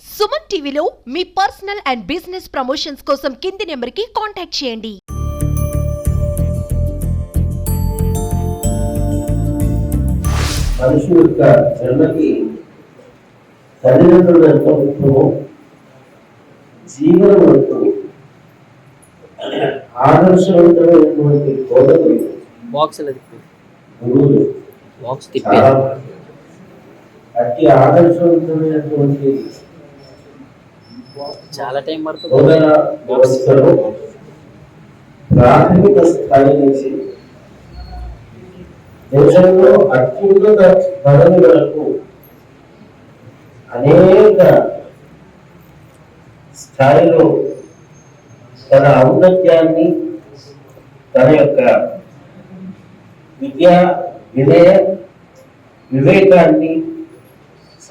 సుమన్ టీవీలో మీ personal and business promotions కోసం కింది నెంబర్కి కాంటాక్ట్ చేయండి. మనిషి యొక్క జన్మకి తల్లిదండ్రులు ఎంత ముఖ్యమో జీవనం వరకు ఆదర్శవంతమైనటువంటి బోధకులు గురువులు అతి ఆదర్శవంతమైనటువంటి చాలా టైం పడుతుంది. బోధన వ్యవస్థలో ప్రాథమిక స్థాయి నుంచి దేశంలో అత్యున్నత పదవి వరకు అనేక స్థాయిలో తన ఔన్నత్యాన్ని, తన యొక్క విద్యా వినయ వివేకాన్ని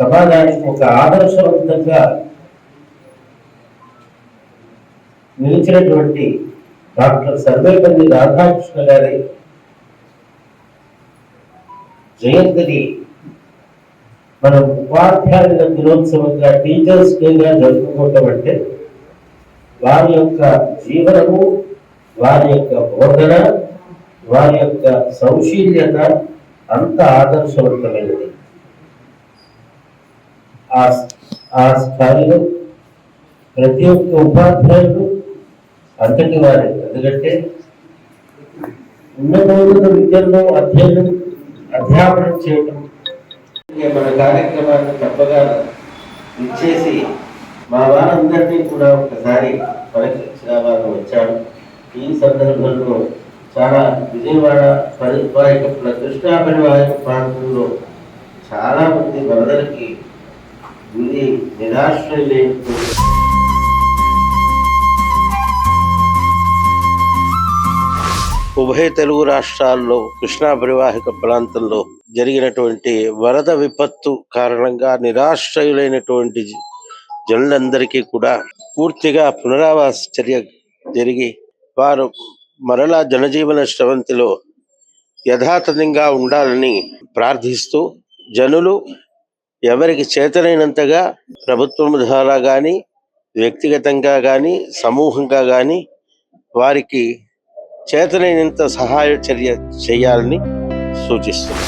సమాజానికి ఒక ఆదర్శవంతంగా నిలిచినటువంటి డాక్టర్ సర్వేపల్లి రాధాకృష్ణ గారి జయంతిని మనం ఉపాధ్యాయుల దినోత్సవంగా, టీచర్స్ డేగా జరుపుకోవటం అంటే వారి యొక్క జీవనము, వారి యొక్క బోధన, వారి యొక్క సౌశీల్యత అంత ఆదర్శవంతమైనది. ఆ స్థాయిలో ప్రతి ఒక్క ఉపాధ్యాయుడు అంతటి వారే. ఎందుకంటే ఉన్నత విద్యల్లో అధ్యాపనం చేయటం మన కార్యక్రమాన్ని తప్పగా ఇచ్చేసి మా వారందరినీ కూడా ఒకసారి పరీక్షించిన వారు వచ్చాడు. ఈ సందర్భంలో చాలా విజయవాడ కృష్ణా పరివాహక ప్రాంతంలో చాలా మంది వరదలకి గురి నిరాశ్రయులైన ఉభయ తెలుగు రాష్ట్రాల్లో కృష్ణా పరివాహక ప్రాంతంలో జరిగినటువంటి వరద విపత్తు కారణంగా నిరాశ్రయులైనటువంటి జనులందరికీ కూడా పూర్తిగా పునరావాస చర్య జరిగి వారు మరలా జనజీవన స్రవంతిలో యథాతథంగా ఉండాలని ప్రార్థిస్తూ జనులు ఎవరికి చేతనైనంతగా ప్రభుత్వం ద్వారా కానీ, వ్యక్తిగతంగా కానీ, సమూహంగా కానీ వారికి చేతనైనంత సహాయ చర్య చేయాలని సూచిస్తుంది.